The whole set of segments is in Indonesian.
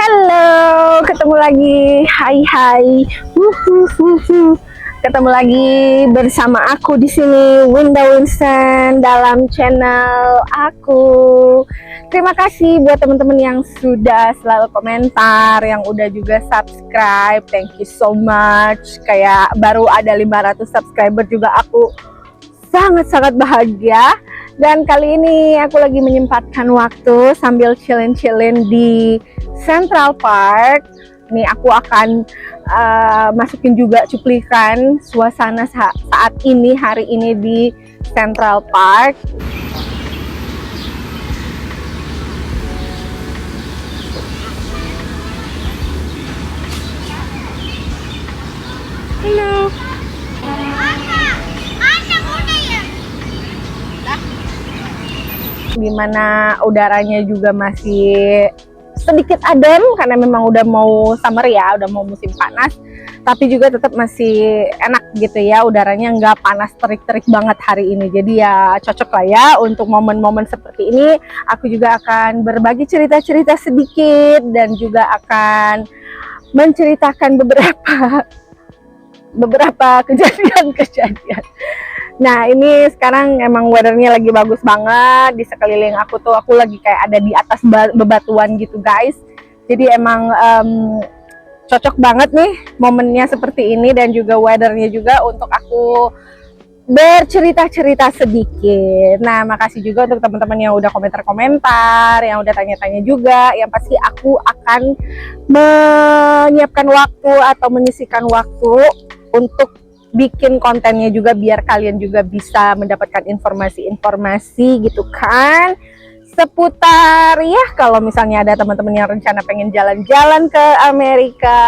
Halo, ketemu lagi. Hai. Ketemu lagi bersama aku di sini, Winda Winston, dalam channel aku. Terima kasih buat teman-teman yang sudah selalu komentar, yang udah juga subscribe. Thank you so much. Kayak baru ada 500 subscriber juga, aku sangat-sangat bahagia. Dan kali ini aku lagi menyempatkan waktu sambil chillin-chillin di Central Park. Nih aku akan masukin juga cuplikan suasana saat ini, hari ini di Central Park. Halo. Dimana udaranya juga masih sedikit adem karena memang udah mau summer ya, udah mau musim panas, tapi juga tetap masih enak gitu ya, udaranya nggak panas terik-terik banget hari ini. Jadi ya cocok lah ya untuk momen-momen seperti ini. Aku juga akan berbagi cerita-cerita sedikit dan juga akan menceritakan beberapa kejadian-kejadian. Nah ini sekarang emang weathernya lagi bagus banget. Di sekeliling aku tuh, aku lagi kayak ada di atas bebatuan gitu guys. Jadi emang cocok banget nih momennya seperti ini, dan juga weathernya juga untuk aku bercerita-cerita sedikit. Nah makasih juga untuk teman-teman yang udah komentar-komentar, yang udah tanya-tanya juga. Yang pasti aku akan menyiapkan waktu atau menyisihkan waktu untuk bikin kontennya juga, biar kalian juga bisa mendapatkan informasi-informasi gitu kan, seputar ya kalau misalnya ada teman-teman yang rencana pengen jalan-jalan ke Amerika,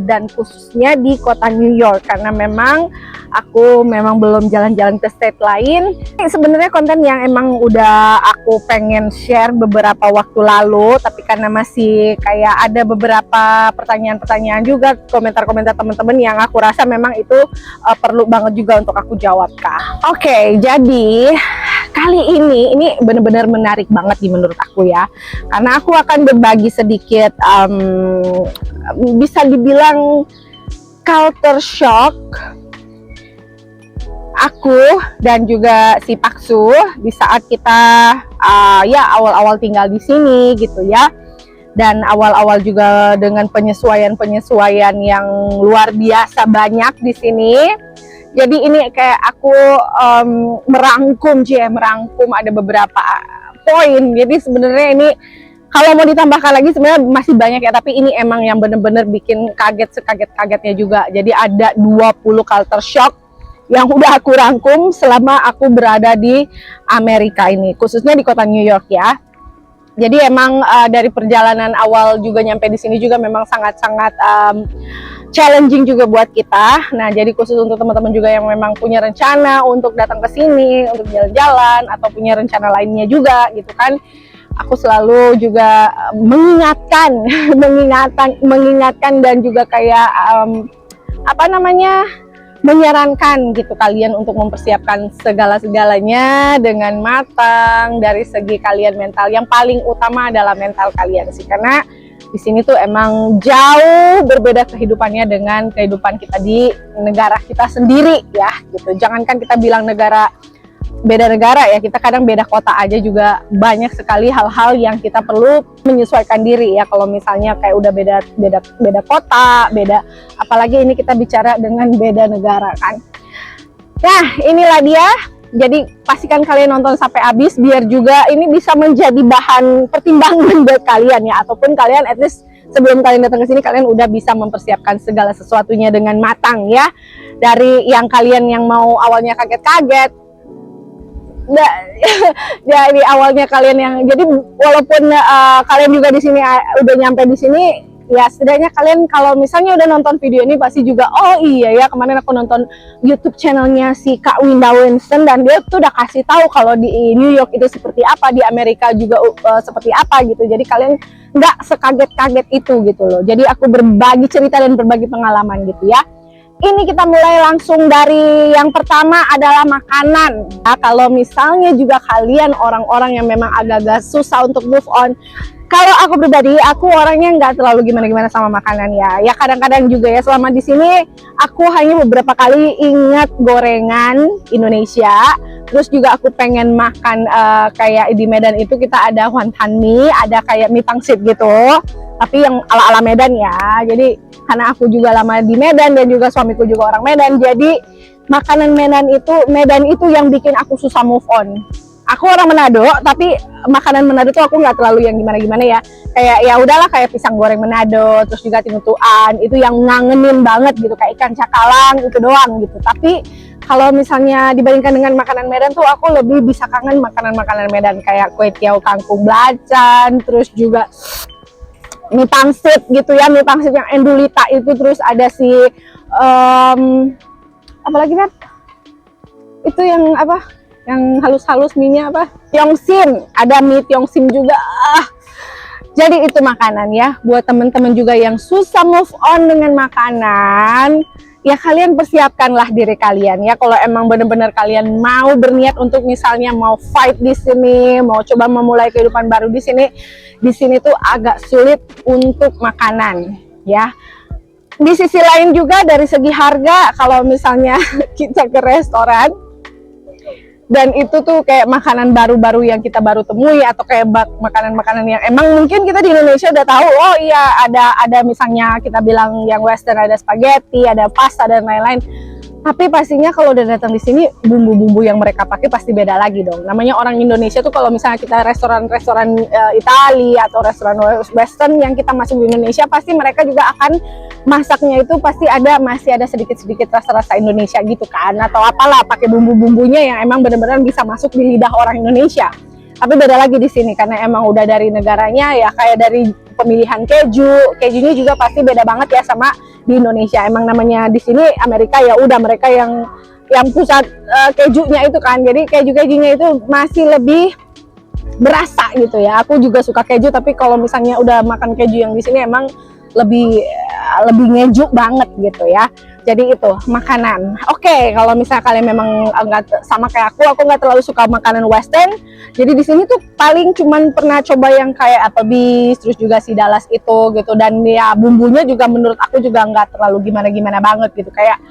dan khususnya di kota New York, karena memang aku belum jalan-jalan ke state lain. Sebenarnya konten yang emang udah aku pengen share beberapa waktu lalu, tapi karena masih kayak ada beberapa pertanyaan-pertanyaan juga, komentar-komentar teman-teman yang aku rasa memang itu perlu banget juga untuk aku jawab kak. Oke, jadi kali ini benar-benar menarik banget nih menurut aku ya, karena aku akan berbagi sedikit bisa dibilang culture shock aku dan juga si Paksu di saat kita ya awal-awal tinggal di sini gitu ya, dan awal-awal juga dengan penyesuaian yang luar biasa banyak di sini. Jadi ini kayak aku merangkum ada beberapa poin. Jadi sebenarnya ini kalau mau ditambahkan lagi sebenarnya masih banyak ya, tapi ini emang yang bener-bener bikin kaget, sekaget-kagetnya juga. Jadi ada 20 culture shock yang udah aku rangkum selama aku berada di Amerika ini, khususnya di kota New York ya. Jadi emang dari perjalanan awal juga nyampe di sini juga memang sangat-sangat challenging juga buat kita. Nah, jadi khusus untuk teman-teman juga yang memang punya rencana untuk datang ke sini, untuk jalan-jalan atau punya rencana lainnya juga gitu kan. Aku selalu juga mengingatkan dan juga kayak menyarankan gitu kalian untuk mempersiapkan segala-segalanya dengan matang dari segi kalian mental. Yang paling utama adalah mental kalian sih, karena di sini tuh emang jauh berbeda kehidupannya dengan kehidupan kita di negara kita sendiri ya gitu. Jangankan kita bilang beda negara ya, kita kadang beda kota aja juga banyak sekali hal-hal yang kita perlu menyesuaikan diri ya. Kalau misalnya kayak udah beda kota, apalagi ini kita bicara dengan beda negara kan. Nah inilah dia. Jadi pastikan kalian nonton sampai habis, biar juga ini bisa menjadi bahan pertimbangan buat kalian ya, ataupun kalian at least sebelum kalian datang ke sini kalian udah bisa mempersiapkan segala sesuatunya dengan matang ya. Dari yang kalian yang mau awalnya kaget-kaget, dari awalnya kalian yang jadi walaupun kalian juga di sini udah nyampe di sini ya, setidaknya kalian kalau misalnya udah nonton video ini pasti juga oh iya ya, kemarin aku nonton YouTube channelnya si Kak Winda Winston dan dia tuh udah kasih tahu kalau di New York itu seperti apa, di Amerika juga seperti apa gitu. Jadi kalian nggak sekaget-kaget itu gitu loh. Jadi aku berbagi cerita dan berbagi pengalaman gitu ya. Ini kita mulai langsung dari yang pertama adalah makanan. Nah, kalau misalnya juga kalian orang-orang yang memang agak-agak susah untuk move on, kalau aku pribadi, aku orangnya nggak terlalu gimana-gimana sama makanan ya. Ya kadang-kadang juga ya, selama di sini aku hanya beberapa kali ingat gorengan Indonesia. Terus juga aku pengen makan kayak di Medan itu kita ada wonton mie, ada kayak mie pangsit gitu. Tapi yang ala-ala Medan ya. Jadi karena aku juga lama di Medan dan juga suamiku juga orang Medan, jadi makanan Medan itu yang bikin aku susah move on. Aku orang Manado, tapi makanan Manado tuh aku nggak terlalu yang gimana-gimana ya. Kayak ya udahlah kayak pisang goreng Manado, terus juga tinutuan, itu yang ngangenin banget gitu, kayak ikan cakalang itu doang gitu. Tapi kalau misalnya dibandingkan dengan makanan Medan tuh aku lebih bisa kangen makanan-makanan Medan kayak kue tiaw kangkung belacan, terus juga mie pangsit gitu ya, mie pangsit yang endulita itu, terus ada si apalagi kan itu yang apa, yang halus-halus mie-nya apa, tiongsim, ada mie tiongsim juga. Jadi itu makanan ya, buat temen-temen juga yang susah move on dengan makanan, ya kalian persiapkanlah diri kalian ya. Kalau emang bener-bener kalian mau berniat untuk misalnya mau fight di sini, mau coba memulai kehidupan baru di sini tuh agak sulit untuk makanan ya. Di sisi lain juga dari segi harga, kalau misalnya kita ke restoran dan itu tuh kayak makanan baru-baru yang kita baru temui, atau kayak makanan-makanan yang emang mungkin kita di Indonesia udah tahu, oh iya ada misalnya kita bilang yang western, ada spaghetti, ada pasta dan lain-lain. Tapi pastinya kalau udah datang di sini, bumbu-bumbu yang mereka pakai pasti beda lagi dong. Namanya orang Indonesia tuh, kalau misalnya kita restoran-restoran Italia atau restoran western yang kita masuk di Indonesia, pasti mereka juga akan masaknya itu pasti masih ada sedikit-sedikit rasa-rasa Indonesia gitu kan, atau apalah, pakai bumbu-bumbunya yang emang benar-benar bisa masuk di lidah orang Indonesia. Tapi beda lagi di sini karena emang udah dari negaranya ya, kayak dari pemilihan kejunya juga pasti beda banget ya sama di Indonesia. Emang namanya di sini Amerika, ya udah mereka yang pusat kejunya itu kan, jadi kejunya itu masih lebih berasa gitu ya. Aku juga suka keju, tapi kalau misalnya udah makan keju yang di sini emang lebih ngejuk banget gitu ya. Jadi itu makanan. Oke, kalau misalnya kalian memang nggak sama kayak aku nggak terlalu suka makanan western. Jadi di sini tuh paling cuman pernah coba yang kayak Applebee's, terus juga si Dallas itu gitu. Dan ya bumbunya juga menurut aku juga nggak terlalu gimana-gimana banget gitu. Kayak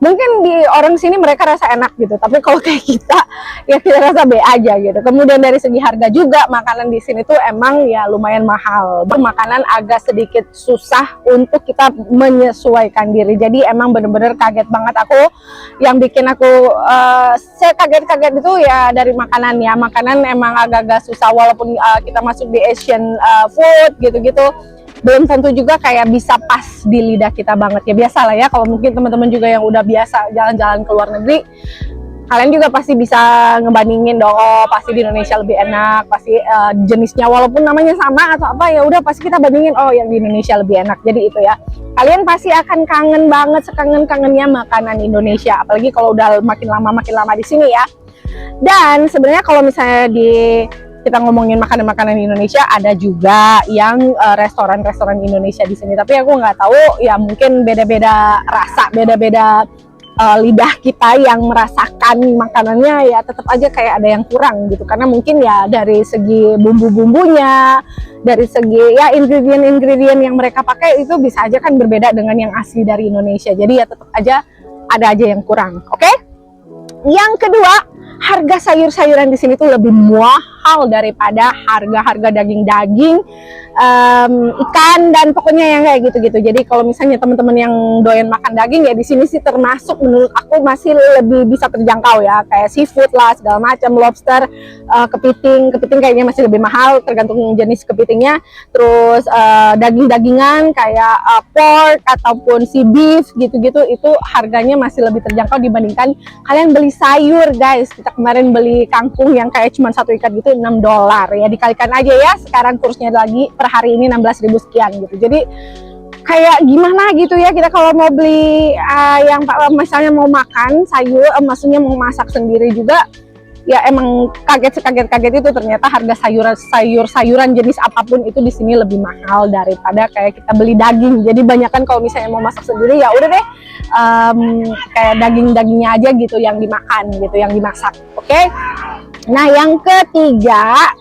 mungkin di orang sini mereka rasa enak gitu, tapi kalau kayak kita ya kita rasa B aja gitu. Kemudian dari segi harga juga, makanan di sini tuh emang ya lumayan mahal. Makanan agak sedikit susah untuk kita menyesuaikan diri. Jadi emang bener-bener kaget banget aku. Yang bikin aku saya kaget-kaget itu ya dari makanan ya. Makanan emang agak-agak susah, walaupun kita masuk di Asian food gitu-gitu, belum tentu juga kayak bisa pas di lidah kita banget ya. Biasalah ya, kalau mungkin teman-teman juga yang udah biasa jalan-jalan ke luar negeri, kalian juga pasti bisa ngebandingin dong, oh pasti di Indonesia lebih enak, pasti jenisnya walaupun namanya sama atau apa, ya udah pasti kita bandingin, oh yang di Indonesia lebih enak. Jadi itu ya, kalian pasti akan kangen banget, sekangen-kangennya makanan Indonesia, apalagi kalau udah makin lama di sini ya. Dan sebenarnya kalau misalnya kita ngomongin makanan-makanan Indonesia, ada juga yang restoran-restoran Indonesia di sini. Tapi aku nggak tahu, ya mungkin beda-beda rasa, beda-beda lidah kita yang merasakan makanannya, ya tetap aja kayak ada yang kurang gitu. Karena mungkin ya dari segi bumbu-bumbunya, dari segi ya ingredient-ingredient yang mereka pakai itu bisa aja kan berbeda dengan yang asli dari Indonesia. Jadi ya tetap aja ada aja yang kurang. Oke? Yang kedua, harga sayur-sayuran di sini tuh lebih mahal daripada harga-harga daging-daging, ikan, dan pokoknya yang kayak gitu-gitu. Jadi kalau misalnya teman-teman yang doyan makan daging, ya di sini sih termasuk menurut aku masih lebih bisa terjangkau ya, kayak seafood lah segala macam, lobster, kepiting kayaknya masih lebih mahal tergantung jenis kepitingnya. Terus daging-dagingan kayak pork ataupun si beef gitu-gitu, itu harganya masih lebih terjangkau dibandingkan kalian beli sayur guys. Kita kemarin beli kangkung yang kayak cuma satu ikat gitu $6 ya, dikalikan aja ya sekarang kursnya lagi per hari ini 16.000 sekian gitu. Jadi kayak gimana gitu ya kita kalau mau beli yang misalnya mau makan sayur, maksudnya mau masak sendiri juga, ya emang kaget itu ternyata harga sayuran jenis apapun itu di sini lebih mahal daripada kayak kita beli daging. Jadi banyak kan kalau misalnya mau masak sendiri ya udah deh kayak dagingnya aja gitu yang dimakan gitu, yang dimasak. Oke. Nah yang ketiga,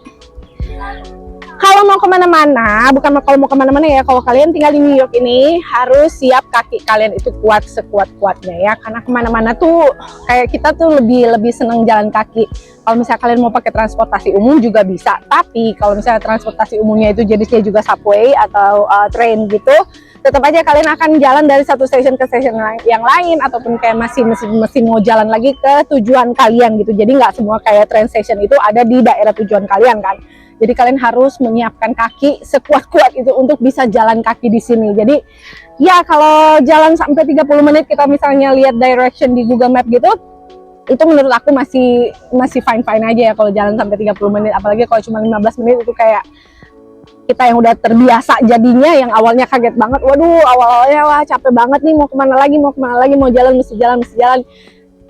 kalau mau kemana-mana, bukan kalau mau kemana-mana ya, kalau kalian tinggal di New York ini harus siap kaki kalian itu kuat sekuat-kuatnya ya, karena kemana-mana tuh kayak kita tuh lebih seneng jalan kaki. Kalau misalnya kalian mau pakai transportasi umum juga bisa, tapi kalau misalnya transportasi umumnya itu jenisnya juga subway atau train gitu, tetap aja kalian akan jalan dari satu stasiun ke stasiun yang lain, ataupun kayak masih mau jalan lagi ke tujuan kalian gitu. Jadi nggak semua kayak train station itu ada di daerah tujuan kalian kan. Jadi kalian harus menyiapkan kaki sekuat-kuat itu untuk bisa jalan kaki di sini. Jadi ya kalau jalan sampai 30 menit kita misalnya lihat direction di Google Map gitu, itu menurut aku masih fine-fine aja ya kalau jalan sampai 30 menit. Apalagi kalau cuma 15 menit itu kayak kita yang udah terbiasa jadinya, yang awalnya kaget banget, waduh awalnya wah capek banget nih, mau kemana lagi, mau jalan mesti jalan.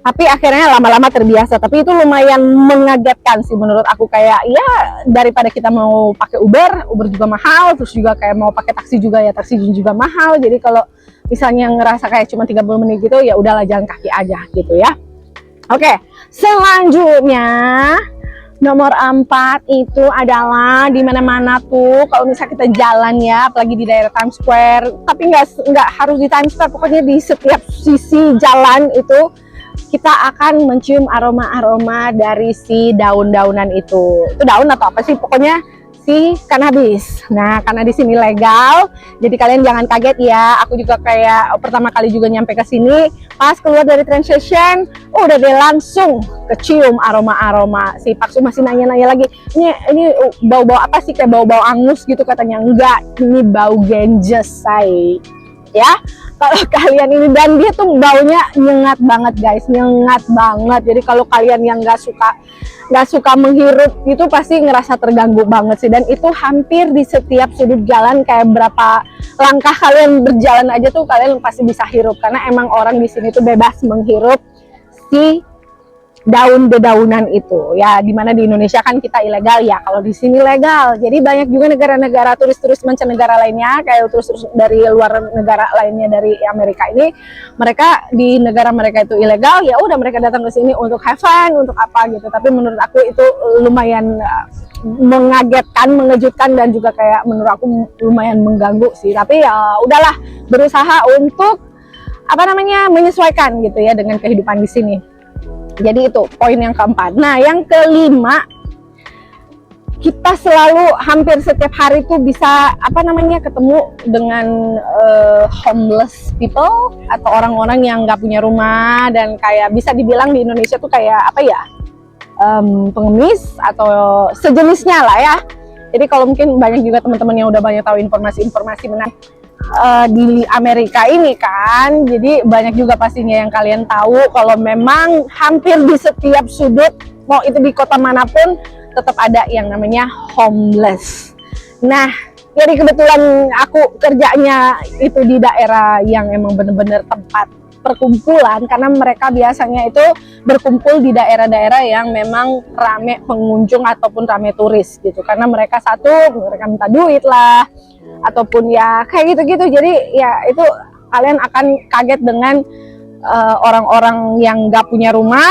Tapi akhirnya lama-lama terbiasa. Tapi itu lumayan mengagetkan sih menurut aku, kayak ya daripada kita mau pakai Uber juga mahal, terus juga kayak mau pakai taksi juga ya, taksi juga mahal. Jadi kalau misalnya ngerasa kayak cuma 30 menit gitu, ya udahlah jalan kaki aja gitu ya. Oke, selanjutnya nomor 4 itu adalah di mana-mana tuh kalau misalnya kita jalan ya, apalagi di daerah Times Square, tapi nggak harus di Times Square, pokoknya di setiap sisi jalan itu kita akan mencium aroma-aroma dari si daun-daunan itu. Itu daun atau apa sih? Pokoknya si cannabis. Nah, karena di sini legal, jadi kalian jangan kaget ya. Aku juga kayak pertama kali juga nyampe ke sini, pas keluar dari train station, udah deh langsung kecium aroma-aroma. Si Paksu masih nanya-nanya lagi, ini bau-bau apa sih, kayak bau-bau angus gitu katanya. Enggak, ini bau ganja say. Ya, kalau kalian ini, dan dia tuh baunya nyengat banget guys, nyengat banget. Jadi kalau kalian yang nggak suka menghirup itu pasti ngerasa terganggu banget sih. Dan itu hampir di setiap sudut jalan, kayak berapa langkah kalian berjalan aja tuh kalian pasti bisa hirup, karena emang orang di sini tuh bebas menghirup si daun-dedaunan itu ya. Dimana di Indonesia kan kita ilegal ya, kalau di sini legal. Jadi banyak juga negara-negara turis-turis mancanegara lainnya, kayak turis dari luar negara lainnya dari Amerika ini, mereka di negara mereka itu ilegal, ya udah mereka datang ke sini untuk have fun, untuk apa gitu. Tapi menurut aku itu lumayan mengagetkan, mengejutkan, dan juga kayak menurut aku lumayan mengganggu sih. Tapi ya udahlah, berusaha untuk apa namanya, menyesuaikan gitu ya dengan kehidupan di sini. Jadi itu poin yang keempat. Nah yang kelima, kita selalu hampir setiap hari tuh bisa apa namanya ketemu dengan homeless people atau orang-orang yang nggak punya rumah, dan kayak bisa dibilang di Indonesia tuh kayak apa ya, pengemis atau sejenisnya lah ya. Jadi kalau mungkin banyak juga teman-teman yang udah banyak tahu informasi-informasi mengenai di Amerika ini kan, jadi banyak juga pastinya yang kalian tahu kalau memang hampir di setiap sudut, mau itu di kota manapun, tetap ada yang namanya homeless. Nah, jadi kebetulan aku kerjanya itu di daerah yang emang bener-bener tempat perkumpulan, karena mereka biasanya itu berkumpul di daerah-daerah yang memang rame pengunjung ataupun rame turis gitu, karena mereka mereka minta duit lah, ataupun ya kayak gitu-gitu. Jadi ya itu kalian akan kaget dengan orang-orang yang nggak punya rumah,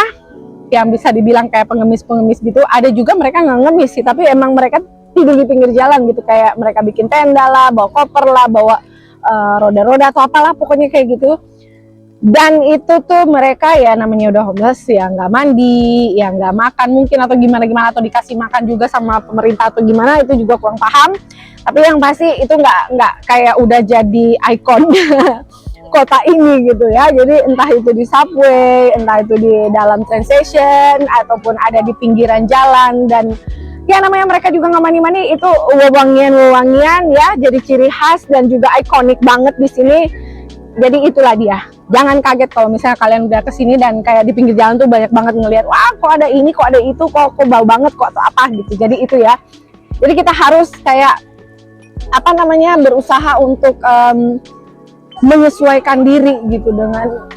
yang bisa dibilang kayak pengemis-pengemis gitu. Ada juga mereka nggak ngemis sih, tapi emang mereka tidur di pinggir jalan gitu, kayak mereka bikin tenda lah, bawa koper lah, bawa roda-roda atau apalah, pokoknya kayak gitu. Dan itu tuh mereka ya namanya udah homeless, ya nggak mandi, ya nggak makan mungkin, atau gimana-gimana, atau dikasih makan juga sama pemerintah atau gimana, itu juga kurang paham. Tapi yang pasti itu nggak kayak udah jadi ikon kota ini gitu ya. Jadi entah itu di subway, entah itu di dalam train station, ataupun ada di pinggiran jalan, dan ya namanya mereka juga nggak mani-mani, itu wewangian ya, jadi ciri khas dan juga ikonik banget di sini. Jadi itulah dia. Jangan kaget kalau misalnya kalian udah kesini dan kayak di pinggir jalan tuh banyak banget ngelihat, wah kok ada ini, kok ada itu, kok bau banget, kok atau apa gitu. Jadi itu ya. Jadi kita harus kayak apa namanya, berusaha untuk menyesuaikan diri gitu dengan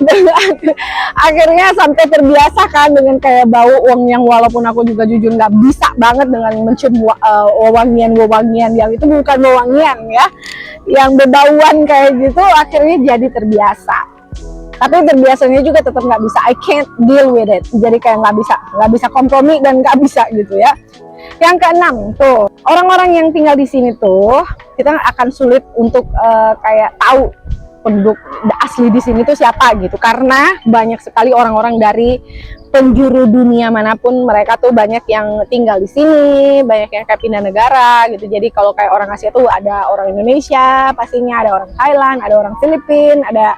akhirnya sampai terbiasa kan dengan kayak bau uang yang walaupun aku juga jujur nggak bisa banget dengan mencium wewangian yang itu bukan wewangian ya, yang berbauan kayak gitu, akhirnya jadi terbiasa. Tapi terbiasanya juga tetap nggak bisa, I can't deal with it, jadi kayak nggak bisa kompromi dan nggak bisa gitu ya. Yang keenam tuh, orang-orang yang tinggal di sini tuh kita akan sulit untuk kayak tahu penduduk asli di sini tuh siapa gitu, karena banyak sekali orang-orang dari penjuru dunia manapun, mereka tuh banyak yang tinggal di sini, banyak yang kayak pindah negara gitu. Jadi kalau kayak orang Asia tuh ada orang Indonesia pastinya, ada orang Thailand, ada orang Filipina, ada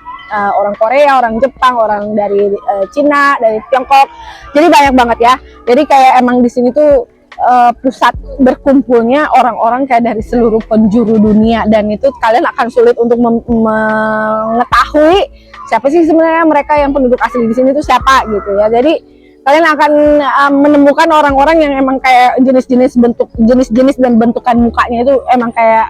orang Korea, orang Jepang, orang dari Cina, dari Tiongkok. Jadi banyak banget ya. Jadi kayak emang di sini tuh pusat berkumpulnya orang-orang kayak dari seluruh penjuru dunia, dan itu kalian akan sulit untuk mengetahui siapa sih sebenarnya mereka yang penduduk asli di sini tuh siapa gitu ya. Jadi kalian akan menemukan orang-orang yang emang kayak jenis-jenis dan bentukan mukanya itu emang kayak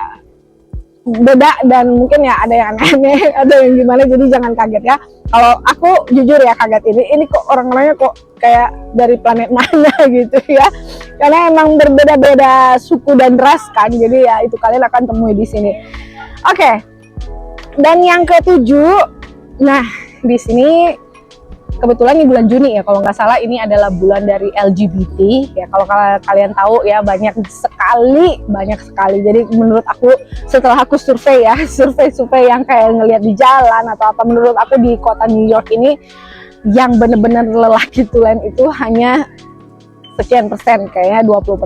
beda, dan mungkin ya ada yang aneh, ada yang gimana, jadi jangan kaget ya. Kalau aku jujur ya kaget, ini kok orang-orangnya kok kayak dari planet mana gitu ya, karena emang berbeda-beda suku dan ras kan, jadi ya itu kalian akan temui di sini. Oke. Dan yang ketujuh, nah di sini kebetulan ini bulan Juni ya kalau nggak salah, ini adalah bulan dari LGBT ya. Kalau kalian tahu ya, banyak sekali. Jadi menurut aku, setelah aku survei ya, survei yang kayak ngelihat di jalan atau apa, menurut aku di kota New York ini yang bener-bener lelaki tulen itu hanya sekian persen, kayaknya 20%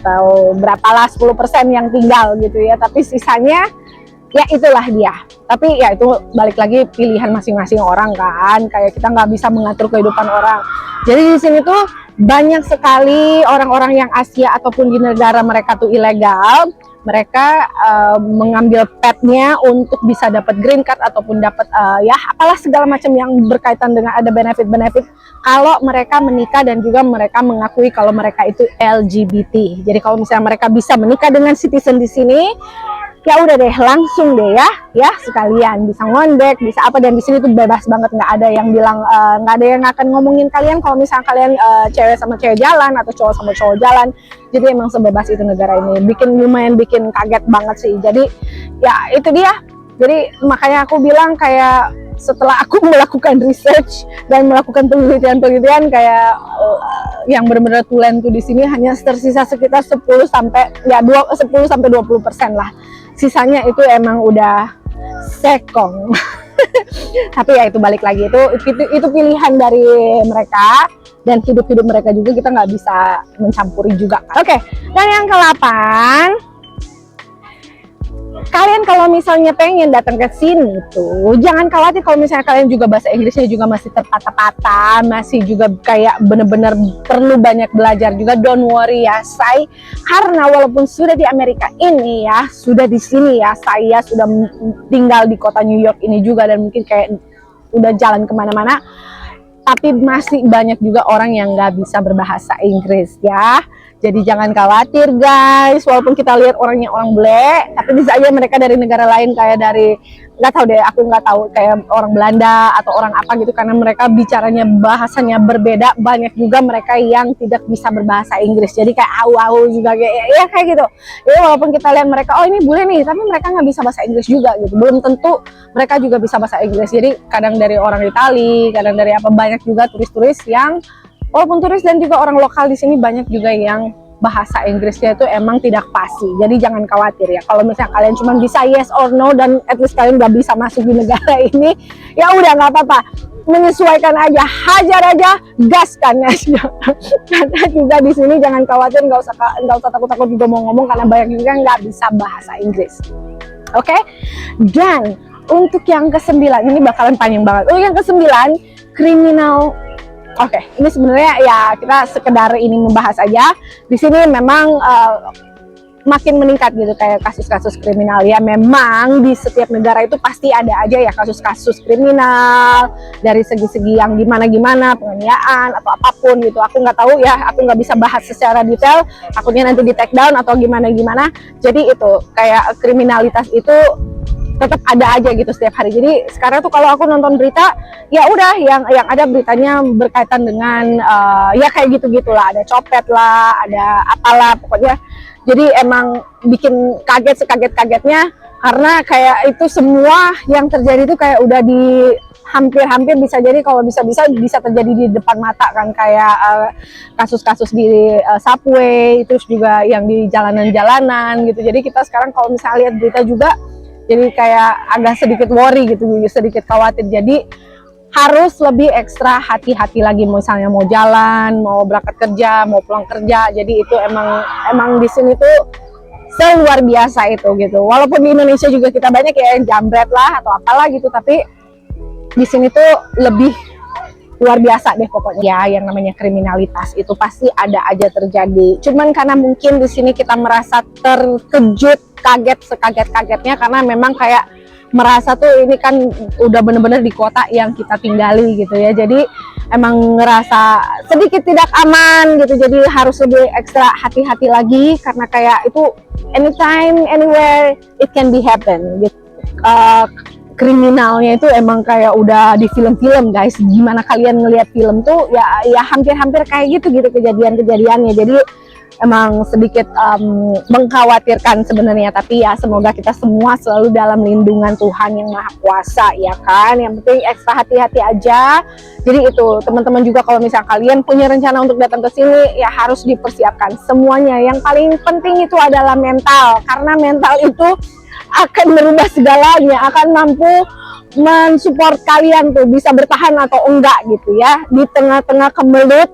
atau berapalah 10% yang tinggal gitu ya. Tapi sisanya ya itulah dia. Tapi ya itu balik lagi pilihan masing-masing orang kan, kayak kita nggak bisa mengatur kehidupan orang. Jadi di sini tuh banyak sekali orang-orang yang Asia ataupun di negara mereka tuh ilegal, mereka mengambil petnya untuk bisa dapat green card ataupun dapat ya apalah segala macam yang berkaitan dengan ada benefit-benefit kalau mereka menikah, dan juga mereka mengakui kalau mereka itu LGBT. Jadi kalau misalnya mereka bisa menikah dengan citizen di sini, ya udah deh, langsung deh ya sekalian bisa ngondek, bisa apa, dan di sini tuh bebas banget, nggak ada yang bilang, nggak ada yang akan ngomongin kalian kalau misalnya kalian cewek sama cewek jalan atau cowok sama cowok jalan. Jadi emang sebebas itu negara ini, lumayan bikin kaget banget sih. Jadi ya itu dia, jadi makanya aku bilang kayak setelah aku melakukan research dan melakukan penelitian kayak yang benar-benar tulen tuh di sini hanya tersisa sekitar 10 sampai 20% lah. Sisanya itu emang udah sekong. Tapi ya itu balik lagi, itu pilihan dari mereka, dan hidup mereka juga kita nggak bisa mencampuri juga kan. Oke, dan yang ke-8, kalian kalau misalnya pengen datang ke sini tuh jangan khawatir kalau misalnya kalian juga bahasa Inggrisnya juga masih terpatah-patah, masih juga kayak bener-bener perlu banyak belajar juga. Don't worry ya say, karena walaupun sudah di Amerika ini ya, sudah di sini ya, saya sudah tinggal di kota New York ini juga, dan mungkin kayak udah jalan kemana-mana, tapi masih banyak juga orang yang nggak bisa berbahasa Inggris ya. Jadi jangan khawatir guys, walaupun kita lihat orangnya orang bule, tapi bisa aja mereka dari negara lain, kayak dari, nggak tahu deh, aku nggak tahu, kayak orang Belanda atau orang apa gitu, karena mereka bicaranya bahasanya berbeda. Banyak juga mereka yang tidak bisa berbahasa Inggris, jadi kayak au-au juga kayak gitu. Jadi walaupun kita lihat mereka, oh ini bule nih, tapi mereka nggak bisa bahasa Inggris juga gitu, belum tentu mereka juga bisa bahasa Inggris. Jadi kadang dari orang Itali, kadang dari apa, banyak juga turis-turis yang, walaupun turis dan juga orang lokal di sini, banyak juga yang bahasa Inggrisnya itu emang tidak pasti. Jadi jangan khawatir ya, kalau misalnya kalian cuma bisa yes or no dan at least kalian nggak bisa masuk di negara ini, ya udah nggak apa-apa, menyesuaikan aja, hajar aja, gaskan aja. Karena juga di sini jangan khawatir, nggak usah takut-takut juga mau ngomong, karena banyak juga nggak bisa bahasa Inggris. Oke? Dan untuk yang ke-9 ini bakalan panjang banget. Yang ke-9, kriminal. Oke, ini sebenarnya ya kita sekedar ini membahas aja. Di sini memang makin meningkat gitu kayak kasus-kasus kriminal ya. Memang di setiap negara itu pasti ada aja ya kasus-kasus kriminal dari segi-segi yang gimana-gimana, penganiayaan atau apapun gitu. Aku nggak tahu ya, aku nggak bisa bahas secara detail, takutnya nanti di take down atau gimana-gimana. Jadi itu kayak kriminalitas itu tetap ada aja gitu setiap hari. Jadi sekarang tuh kalau aku nonton berita, ya udah yang ada beritanya berkaitan dengan ya kayak gitu-gitulah, ada copet lah, ada apalah pokoknya. Jadi emang bikin kaget sekaget-kagetnya, karena kayak itu semua yang terjadi itu kayak udah di hampir bisa jadi, kalau bisa terjadi di depan mata kan, kayak kasus-kasus di subway, terus juga yang di jalanan-jalanan gitu. Jadi kita sekarang kalau misalnya lihat berita juga jadi kayak agak sedikit worry gitu, sedikit khawatir. Jadi harus lebih ekstra hati-hati lagi, misalnya mau jalan, mau berangkat kerja, mau pulang kerja. Jadi itu emang di sini tuh seluar biasa itu gitu. Walaupun di Indonesia juga kita banyak ya yang jambret lah atau apalah gitu, tapi di sini tuh lebih luar biasa deh pokoknya. Ya, yang namanya kriminalitas itu pasti ada aja terjadi. Cuman karena mungkin di sini kita merasa terkejut, kaget sekaget-kagetnya, karena memang kayak merasa tuh ini kan udah bener-bener di kota yang kita tinggali gitu ya. Jadi emang ngerasa sedikit tidak aman gitu. Jadi harus lebih ekstra hati-hati lagi, karena kayak itu anytime, anywhere it can be happen gitu. Kriminalnya itu emang kayak udah di film-film guys. Gimana kalian ngelihat film tuh ya hampir-hampir kayak gitu kejadian-kejadiannya. Jadi emang sedikit mengkhawatirkan sebenarnya, tapi ya semoga kita semua selalu dalam lindungan Tuhan yang Maha Kuasa ya kan. Yang penting ekstra hati-hati aja. Jadi itu teman-teman juga, kalau misalnya kalian punya rencana untuk datang ke sini ya harus dipersiapkan semuanya. Yang paling penting itu adalah mental, karena mental itu akan merubah segalanya, akan mampu mensupport kalian tuh bisa bertahan atau enggak gitu ya di tengah-tengah kemelut.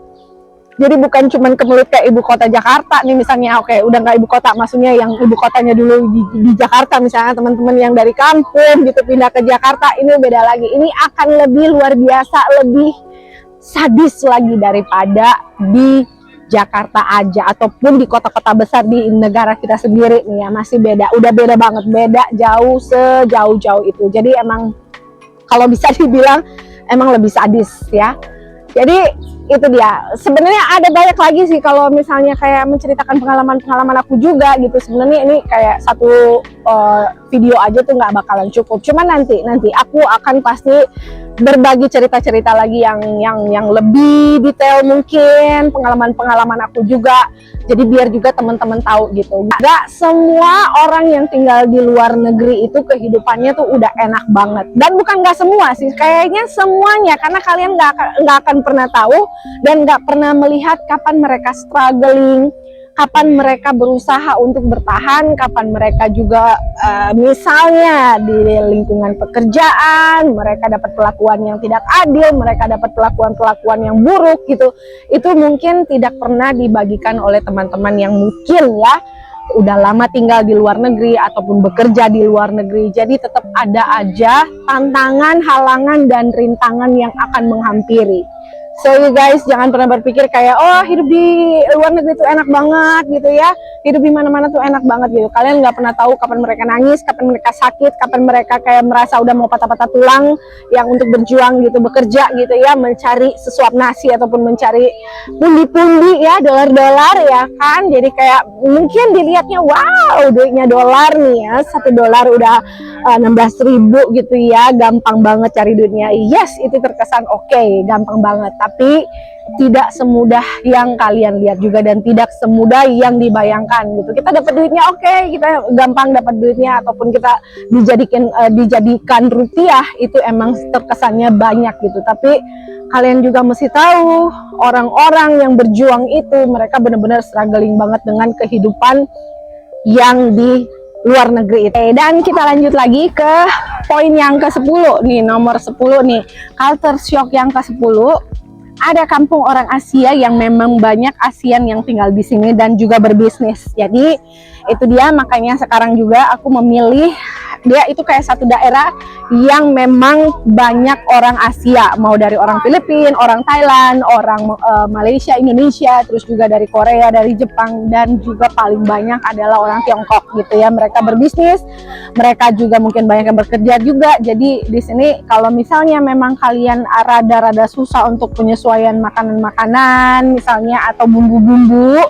Jadi bukan cuman kemelut kayak ibu kota Jakarta nih misalnya, oke udah nggak ibu kota, maksudnya yang ibu kotanya dulu di Jakarta, misalnya teman-teman yang dari kampung gitu pindah ke Jakarta, ini beda lagi. Ini akan lebih luar biasa, lebih sadis lagi daripada di Jakarta aja ataupun di kota-kota besar di negara kita sendiri nih ya. Masih beda, udah beda banget, beda jauh, sejauh-jauh itu. Jadi emang kalau bisa dibilang emang lebih sadis ya. Jadi itu dia. Sebenarnya ada banyak lagi sih kalau misalnya kayak menceritakan pengalaman aku juga gitu. Sebenarnya ini kayak satu video aja tuh nggak bakalan cukup. Cuman nanti aku akan pasti berbagi cerita-cerita lagi yang lebih detail mungkin, pengalaman aku juga. Jadi biar juga teman-teman tahu gitu. Gak semua orang yang tinggal di luar negeri itu kehidupannya tuh udah enak banget. Dan bukan gak semua sih, kayaknya semuanya, karena kalian gak akan pernah tahu dan gak pernah melihat kapan mereka struggling, kapan mereka berusaha untuk bertahan, kapan mereka juga misalnya di lingkungan pekerjaan mereka dapat perlakuan yang tidak adil, mereka dapat perlakuan yang buruk gitu. Itu mungkin tidak pernah dibagikan oleh teman-teman yang mungkin ya udah lama tinggal di luar negeri ataupun bekerja di luar negeri. Jadi tetap ada aja tantangan, halangan, dan rintangan yang akan menghampiri. So you guys jangan pernah berpikir kayak oh hidup di luar negeri itu enak banget gitu ya, hidup di mana-mana tuh enak banget gitu. Kalian nggak pernah tahu kapan mereka nangis, kapan mereka sakit, kapan mereka kayak merasa udah mau patah-patah tulang yang untuk berjuang gitu, bekerja gitu ya, mencari sesuap nasi ataupun mencari pundi-pundi ya, dolar-dolar ya kan. Jadi kayak mungkin dilihatnya wow duitnya dolar nih ya, $1 udah 16.000 gitu ya, gampang banget cari duitnya. Yes, itu terkesan oke, gampang banget. Tapi tidak semudah yang kalian lihat juga, dan tidak semudah yang dibayangkan gitu. Kita dapat duitnya oke, kita gampang dapat duitnya, ataupun kita dijadikan rupiah, itu emang terkesannya banyak gitu. Tapi kalian juga mesti tahu orang-orang yang berjuang itu mereka benar-benar struggling banget dengan kehidupan yang di luar negeri itu. Dan kita lanjut lagi ke poin yang ke-10 nih, nomor 10 nih, culture shock yang ke-10. Ada kampung orang Asia yang memang banyak ASEAN yang tinggal di sini dan juga berbisnis. Jadi itu dia, makanya sekarang juga aku memilih dia itu kayak satu daerah yang memang banyak orang Asia, mau dari orang Filipina, orang Thailand, orang Malaysia, Indonesia, terus juga dari Korea, dari Jepang, dan juga paling banyak adalah orang Tiongkok gitu ya. Mereka berbisnis, mereka juga mungkin banyak yang bekerja juga. Jadi di sini kalau misalnya memang kalian rada-rada susah untuk penyesuaian makanan-makanan misalnya atau bumbu-bumbu,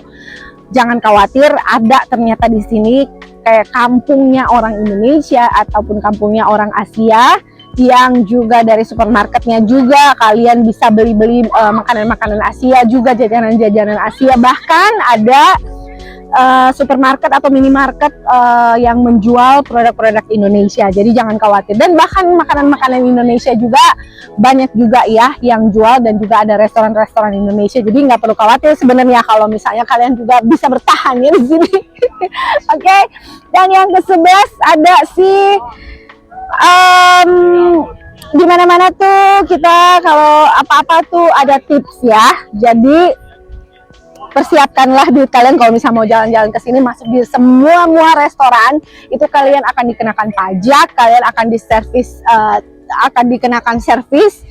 jangan khawatir, ada ternyata di sini kayak kampungnya orang Indonesia ataupun kampungnya orang Asia, yang juga dari supermarketnya juga kalian bisa beli-beli makanan-makanan Asia juga, jajanan-jajanan Asia, bahkan ada supermarket atau minimarket yang menjual produk-produk Indonesia. Jadi jangan khawatir, dan bahkan makanan-makanan Indonesia juga banyak juga ya yang jual, dan juga ada restoran-restoran Indonesia. Jadi nggak perlu khawatir sebenarnya kalau misalnya kalian juga bisa bertahan ya di sini. Oke. Dan yang ke-11 ada di mana-mana tuh kita kalau apa-apa tuh ada tips ya. Jadi persiapkanlah duit kalian kalau misalnya mau jalan-jalan ke sini, masuk di semua restoran itu kalian akan dikenakan pajak, kalian akan akan dikenakan servis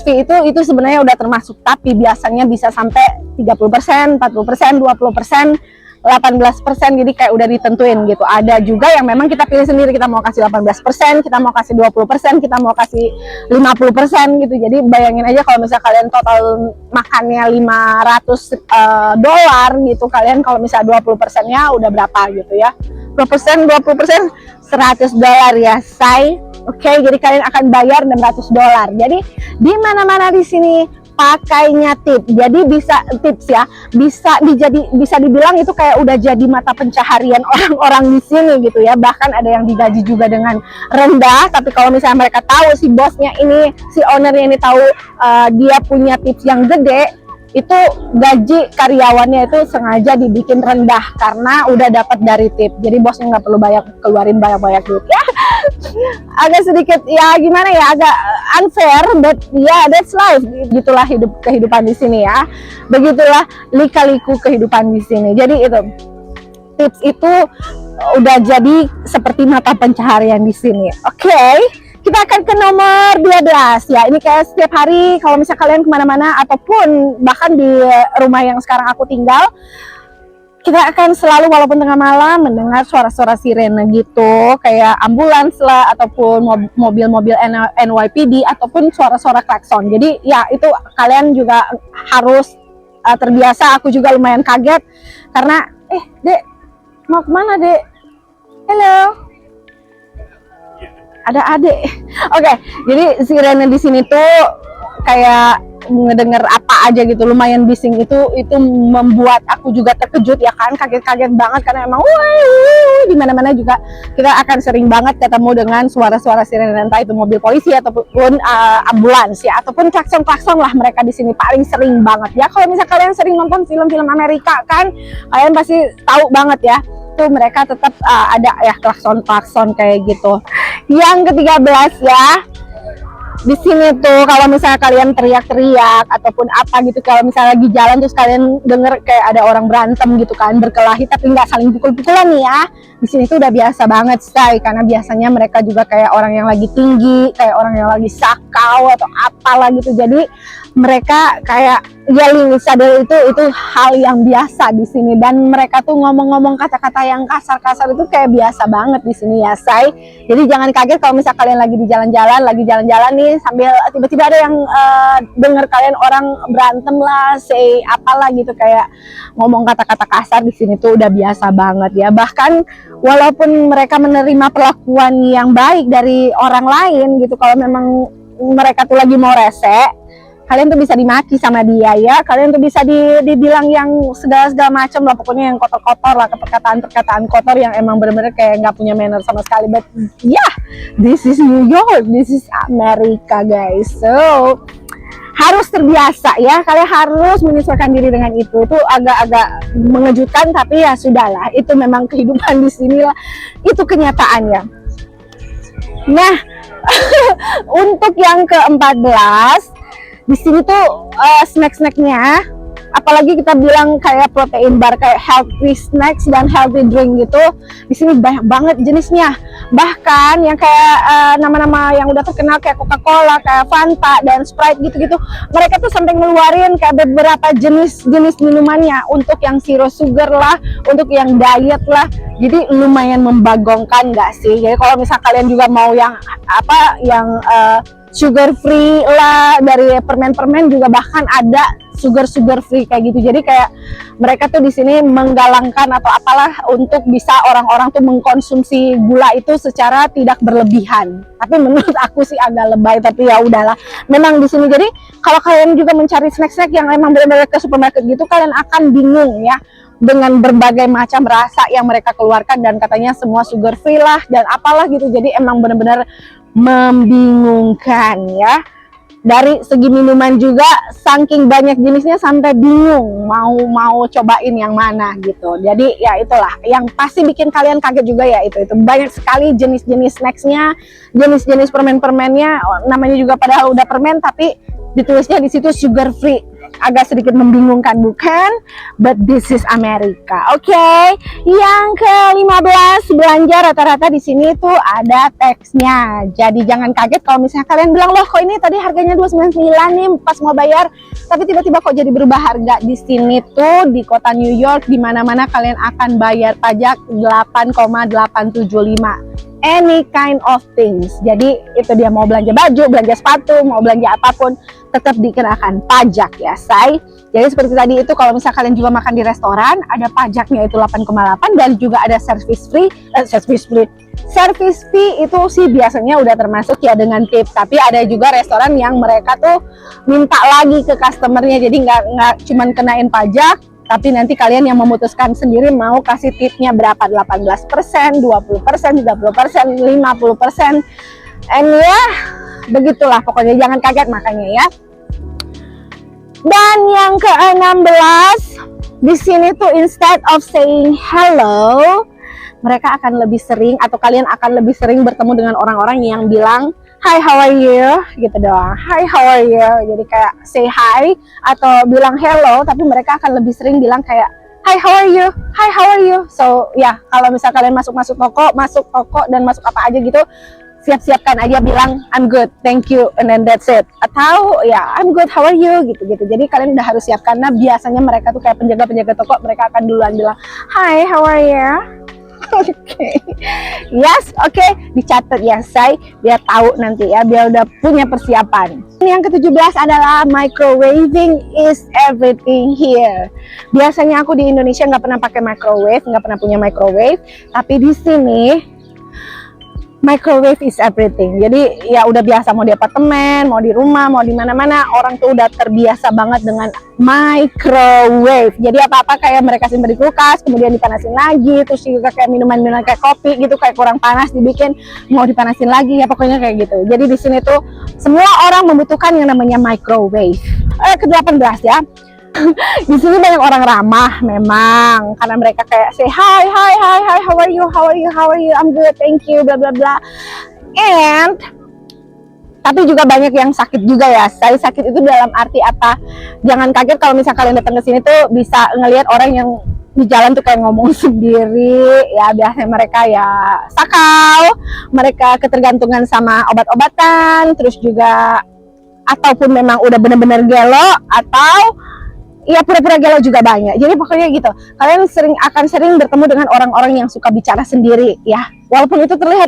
fee. Itu sebenarnya udah termasuk, tapi biasanya bisa sampai 30%, 40%, 20%, 18%, jadi kayak udah ditentuin gitu. Ada juga yang memang kita pilih sendiri, kita mau kasih 18%, kita mau kasih 20%, kita mau kasih 50% gitu. Jadi bayangin aja kalau misalnya kalian total makannya $500 gitu, kalian kalau misalnya 20%-nya udah berapa gitu ya. 20%, $100 ya, say. Oke, jadi kalian akan bayar $600. Jadi di mana-mana di sini pakainya tip. Jadi bisa tips ya, bisa dibilang itu kayak udah jadi mata pencaharian orang-orang di sini gitu ya. Bahkan ada yang digaji juga dengan rendah, tapi kalau misalnya mereka tahu, si bosnya ini, si ownernya ini tahu dia punya tips yang gede, itu gaji karyawannya itu sengaja dibikin rendah karena udah dapat dari tip. Jadi bosnya nggak perlu keluarin banyak duit ya. Agak sedikit ya gimana ya, agak unfair, but yeah, that's life. Gitulah kehidupan di sini ya. Begitulah lika-liku kehidupan di sini. Jadi itu tips itu udah jadi seperti mata pencaharian di sini. Oke. Kita akan ke nomor 12 ya. Ini kayak setiap hari kalau misalnya kalian kemana-mana ataupun bahkan di rumah yang sekarang aku tinggal, kita akan selalu walaupun tengah malam mendengar suara-suara sirene gitu, kayak ambulans lah ataupun mobil-mobil NYPD ataupun suara-suara klakson. Jadi ya itu kalian juga harus terbiasa. Aku juga lumayan kaget karena Dek, mau kemana Dek? Halo. Ada adik. Oke, jadi sirene di sini tuh kayak ngedenger apa aja gitu, lumayan bising. Itu membuat aku juga terkejut ya kan, kaget-kaget banget karena emang di mana-mana juga kita akan sering banget ketemu dengan suara-suara sirene, entah itu mobil polisi ataupun ambulans ya, ataupun klakson-klakson lah. Mereka di sini paling sering banget ya. Kalau misalnya kalian sering nonton film-film Amerika kan, kalian pasti tahu banget ya. Tuh mereka tetap ada ya klakson-klakson kayak gitu. Yang ke-13 ya, di sini tuh kalau misalnya kalian teriak-teriak ataupun apa gitu, kalau misalnya lagi jalan terus kalian denger kayak ada orang berantem gitu kan, berkelahi tapi nggak saling pukul-pukulan nih ya, di sini tuh udah biasa banget say, karena biasanya mereka juga kayak orang yang lagi tinggi, kayak orang yang lagi sakau atau apalah gitu. Jadi mereka kayak yelling sadar, itu hal yang biasa di sini, dan mereka tuh ngomong-ngomong kata-kata yang kasar-kasar itu kayak biasa banget di sini ya say. Jadi jangan kaget kalau misalnya kalian lagi jalan-jalan nih sambil tiba-tiba ada yang dengar kalian orang berantem lah, say apalah gitu, kayak ngomong kata-kata kasar di sini tuh udah biasa banget ya. Bahkan walaupun mereka menerima perlakuan yang baik dari orang lain gitu, kalau memang mereka tuh lagi mau rese, kalian tuh bisa dimaki sama dia ya, kalian tuh bisa dibilang yang segala macam lah, pokoknya yang kotor-kotor lah, perkataan kotor yang emang bener-bener kayak nggak punya manner sama sekali. But yeah, this is New York, this is Amerika guys, so harus terbiasa ya, kalian harus menyesuaikan diri dengan itu. Itu agak-agak mengejutkan, tapi ya sudahlah, itu memang kehidupan di sini lah, itu kenyataannya. Nah, untuk yang ke-14 di sini tuh snack-snacknya, apalagi kita bilang kayak protein bar, kayak healthy snacks dan healthy drink gitu, di sini banyak banget jenisnya. Bahkan yang kayak nama-nama yang udah terkenal kayak Coca-Cola, kayak Fanta dan Sprite gitu-gitu, mereka tuh sampai ngeluarin kayak beberapa jenis minumannya, untuk yang zero sugar lah, untuk yang diet lah. Jadi lumayan membagongkan nggak sih? Jadi kalau misal kalian juga mau yang sugar free lah, dari permen-permen juga bahkan ada sugar free kayak gitu. Jadi kayak mereka tuh di sini menggalangkan atau apalah untuk bisa orang-orang tuh mengkonsumsi gula itu secara tidak berlebihan. Tapi menurut aku sih agak lebay, tapi ya udahlah. Memang di sini jadi kalau kalian juga mencari snack-snack yang emang benar-benar ke supermarket gitu, kalian akan bingung ya dengan berbagai macam rasa yang mereka keluarkan, dan katanya semua sugar free lah dan apalah gitu. Jadi emang benar-benar membingungkan ya. Dari segi minuman juga saking banyak jenisnya sampai bingung mau cobain yang mana gitu. Jadi ya itulah yang pasti bikin kalian kaget juga ya, itu banyak sekali jenis-jenis snacksnya, jenis-jenis permen-permennya, namanya juga padahal udah permen tapi ditulisnya di situ sugar free. Agak sedikit membingungkan bukan? But this is Amerika. Oke. Yang ke-15, belanja rata-rata di sini tuh ada teksnya. Jadi jangan kaget kalau misalnya kalian bilang, "Loh, kok ini tadi harganya 299 nih pas mau bayar, tapi tiba-tiba kok jadi berubah harga." Di sini tuh di kota New York di mana-mana kalian akan bayar pajak 8,875. Any kind of things. Jadi itu dia, mau belanja baju, belanja sepatu, mau belanja apapun tetap dikenakan pajak ya, say. Jadi seperti tadi itu kalau misalnya kalian juga makan di restoran, ada pajaknya itu 8,8 dan juga ada service fee itu sih biasanya udah termasuk ya dengan tip. Tapi ada juga restoran yang mereka tuh minta lagi ke customernya, jadi nggak cuman kenain pajak, tapi nanti kalian yang memutuskan sendiri mau kasih tipnya berapa, 18%, 20%, 30%, 50%. And ya, begitulah pokoknya, jangan kaget makanya ya. Dan yang ke-16, di sini tuh instead of saying hello, mereka akan lebih sering atau kalian akan lebih sering bertemu dengan orang-orang yang bilang hi, how are you? Gitu doang. Hi, how are you? Jadi kayak say hi atau bilang hello, tapi mereka akan lebih sering bilang kayak hi, how are you? Hi, how are you? So, ya, kalau misal kalian masuk toko dan masuk apa aja gitu, siap-siapkan aja bilang I'm good, thank you, and then that's it. Atau ya I'm good, how are you? Gitu-gitu. Jadi kalian udah harus siap, karena biasanya mereka tuh kayak penjaga-penjaga toko, mereka akan duluan bilang hi, how are you? Oke, yes, oke, dicatat ya, say, biar tahu nanti ya, biar udah punya persiapan. Yang ke-17 adalah microwaving is everything here. Biasanya aku di Indonesia nggak pernah pakai microwave, nggak pernah punya microwave, tapi di sini microwave is everything. Jadi ya udah biasa, mau di apartemen, mau di rumah, mau di mana-mana, orang tuh udah terbiasa banget dengan microwave. Jadi apa-apa kayak mereka simpan di kulkas, kemudian dipanasin lagi, terus juga kayak minuman-minuman kayak kopi gitu, kayak kurang panas dibikin mau dipanasin lagi, ya pokoknya kayak gitu. Jadi di sini tuh semua orang membutuhkan yang namanya microwave. Ke-18 ya. Di sini banyak orang ramah memang, karena mereka kayak say hi, how are you, I'm good, thank you, bla bla bla. And tapi juga banyak yang sakit juga ya. Saya sakit itu dalam arti apa? Jangan kaget kalau misalnya kalian datang ke sini tuh bisa ngelihat orang yang di jalan tuh kayak ngomong sendiri ya. Biasanya mereka ya sakau, mereka ketergantungan sama obat-obatan, terus juga ataupun memang udah bener-bener gelo, atau ya pura-pura galau juga banyak. Jadi pokoknya gitu, kalian akan sering bertemu dengan orang-orang yang suka bicara sendiri ya. Walaupun itu terlihat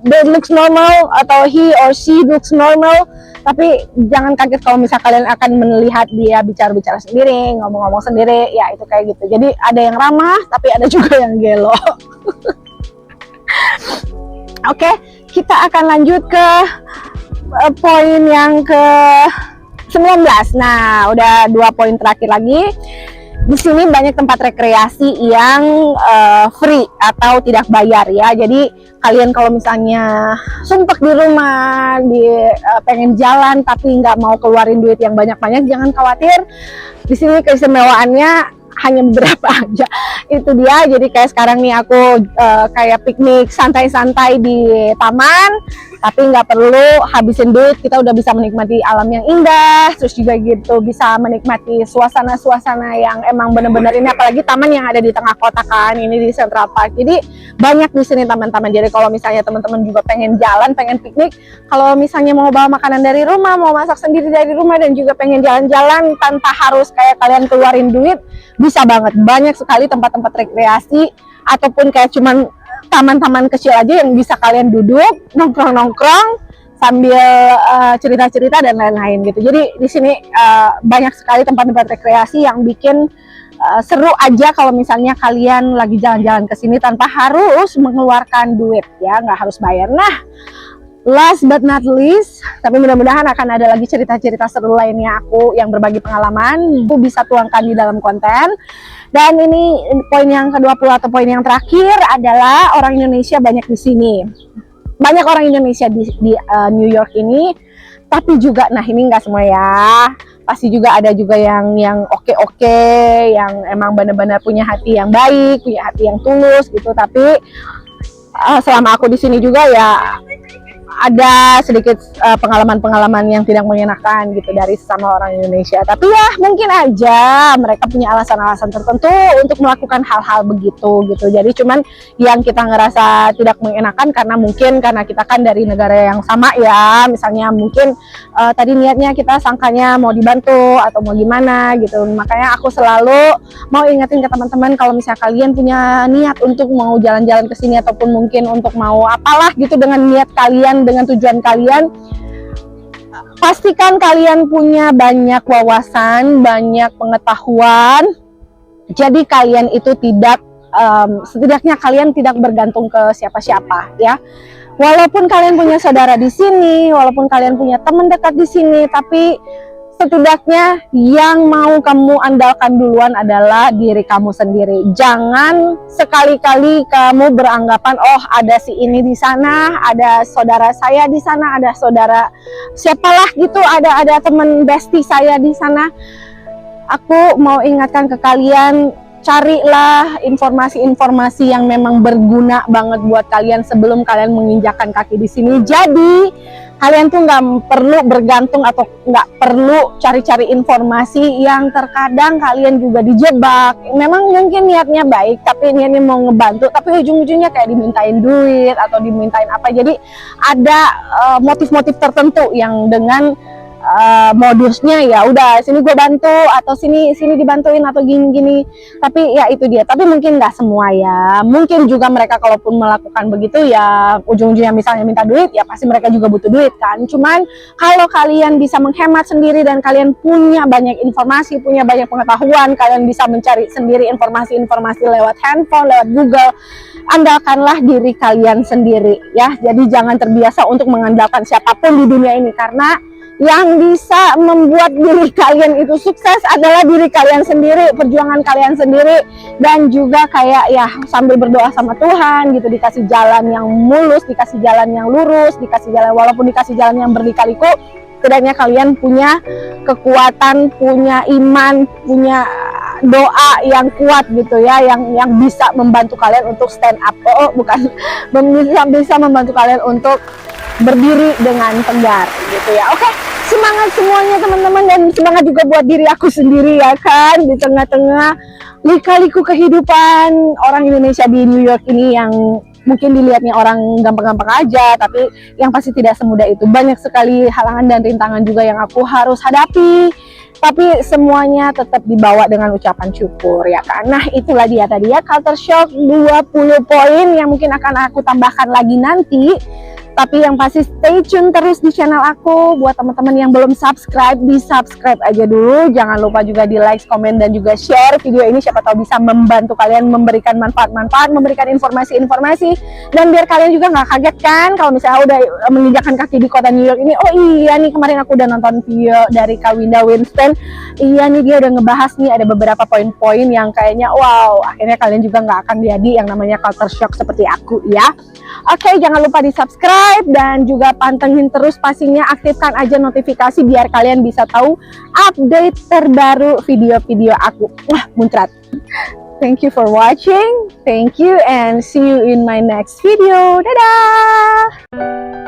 they looks normal atau he or she looks normal, tapi jangan kaget kalau misalnya kalian akan melihat dia bicara-bicara sendiri, ngomong-ngomong sendiri, ya itu kayak gitu. Jadi ada yang ramah, tapi ada juga yang gelo. Oke, kita akan lanjut ke poin yang ke 19. Nah, udah 2 poin terakhir lagi. Di sini banyak tempat rekreasi yang free atau tidak bayar ya. Jadi kalian kalau misalnya sumpek di rumah, pengen jalan tapi nggak mau keluarin duit yang banyak-banyak, jangan khawatir. Di sini keistimewaannya hanya beberapa aja. Itu dia. Jadi kayak sekarang nih aku kayak piknik santai-santai di taman, tapi nggak perlu habisin duit, kita udah bisa menikmati alam yang indah, terus juga gitu bisa menikmati suasana-suasana yang emang bener-bener ini, apalagi taman yang ada di tengah kota kan, ini di Central Park. Jadi banyak di sini taman-taman. Jadi kalau misalnya teman-teman juga pengen jalan, pengen piknik, kalau misalnya mau bawa makanan dari rumah, mau masak sendiri dari rumah, dan juga pengen jalan-jalan tanpa harus kayak kalian keluarin duit, bisa banget. Banyak sekali tempat-tempat rekreasi ataupun kayak cuman taman-taman kecil aja yang bisa kalian duduk, nongkrong-nongkrong, sambil cerita-cerita dan lain-lain gitu. Jadi di sini banyak sekali tempat-tempat rekreasi yang bikin seru aja kalau misalnya kalian lagi jalan-jalan ke sini tanpa harus mengeluarkan duit ya, nggak harus bayar. Nah, last but not least, tapi mudah-mudahan akan ada lagi cerita-cerita seru lainnya aku yang berbagi pengalaman, aku bisa tuangkan di dalam konten. Dan ini poin yang ke-20 atau poin yang terakhir adalah orang Indonesia banyak di sini. Banyak orang Indonesia di New York ini, tapi juga, nah ini nggak semua ya, pasti juga ada juga yang oke-oke, yang emang benar-benar punya hati yang baik, punya hati yang tulus gitu. Tapi selama aku di sini juga ya ada sedikit pengalaman-pengalaman yang tidak mengenakan gitu dari sesama orang Indonesia. Tapi ya mungkin aja mereka punya alasan-alasan tertentu untuk melakukan hal-hal begitu gitu. Jadi cuman yang kita ngerasa tidak mengenakan karena kita kan dari negara yang sama ya. Misalnya mungkin tadi niatnya kita sangkanya mau dibantu atau mau gimana gitu. Makanya aku selalu mau ingetin ke teman-teman kalau misalnya kalian punya niat untuk mau jalan-jalan ke sini ataupun mungkin untuk mau apalah gitu dengan niat kalian, dengan tujuan kalian, pastikan kalian punya banyak wawasan, banyak pengetahuan. Jadi kalian itu tidak setidaknya kalian tidak bergantung ke siapa-siapa ya. Walaupun kalian punya saudara di sini, walaupun kalian punya teman dekat di sini, tapi setidaknya yang mau kamu andalkan duluan adalah diri kamu sendiri. Jangan sekali-kali kamu beranggapan, oh ada si ini di sana, ada saudara saya di sana, ada saudara siapalah gitu, ada teman bestie saya di sana. Aku mau ingatkan ke kalian, carilah informasi-informasi yang memang berguna banget buat kalian sebelum kalian menginjakkan kaki di sini. Jadi kalian tuh nggak perlu bergantung atau nggak perlu cari-cari informasi yang terkadang kalian juga dijebak. Memang mungkin niatnya baik, tapi niatnya mau ngebantu, tapi ujung-ujungnya kayak dimintain duit atau dimintain apa. Jadi ada motif-motif tertentu yang dengan modusnya ya udah sini gue bantu atau sini dibantuin atau gini-gini. Tapi ya itu dia. Tapi mungkin nggak semua ya. Mungkin juga mereka kalaupun melakukan begitu ya ujung-ujungnya misalnya minta duit ya pasti mereka juga butuh duit kan. Cuman kalau kalian bisa menghemat sendiri dan kalian punya banyak informasi, punya banyak pengetahuan, kalian bisa mencari sendiri informasi-informasi lewat handphone, lewat Google. Andalkanlah diri kalian sendiri ya. Jadi jangan terbiasa untuk mengandalkan siapapun di dunia ini, karena yang bisa membuat diri kalian itu sukses adalah diri kalian sendiri, perjuangan kalian sendiri, dan juga kayak ya sambil berdoa sama Tuhan gitu, dikasih jalan yang mulus, dikasih jalan yang lurus, dikasih jalan walaupun dikasih jalan yang berliku-liku, setidaknya kalian punya kekuatan, punya iman, punya doa yang kuat gitu ya, yang bisa membantu kalian untuk stand up. Bukan bisa membantu kalian untuk berdiri dengan tegar gitu ya. Oke, semangat semuanya teman-teman, dan semangat juga buat diri aku sendiri ya kan, di tengah-tengah lika-liku kehidupan orang Indonesia di New York ini yang mungkin dilihatnya orang gampang-gampang aja, tapi yang pasti tidak semudah itu. Banyak sekali halangan dan rintangan juga yang aku harus hadapi, tapi semuanya tetap dibawa dengan ucapan syukur ya kan. Nah itulah dia tadi ya, culture shock 20 poin yang mungkin akan aku tambahkan lagi nanti. Tapi yang pasti stay tune terus di channel aku. Buat teman-teman yang belum subscribe, di subscribe aja dulu. Jangan lupa juga di like, komen, dan juga share video ini. Siapa tahu bisa membantu kalian, memberikan manfaat-manfaat, memberikan informasi-informasi. Dan biar kalian juga nggak kaget kan kalau misalnya udah menginjakkan kaki di kota New York ini. Oh iya nih, kemarin aku udah nonton video dari Kak Winda Winston. Iya nih, dia udah ngebahas nih ada beberapa poin-poin yang kayaknya wow, akhirnya kalian juga nggak akan jadi yang namanya culture shock seperti aku ya. Oke, jangan lupa di subscribe dan juga pantengin terus pastinya, aktifkan aja notifikasi biar kalian bisa tahu update terbaru video-video aku. Wah, muncrat. Thank you for watching. Thank you and see you in my next video. Dadah!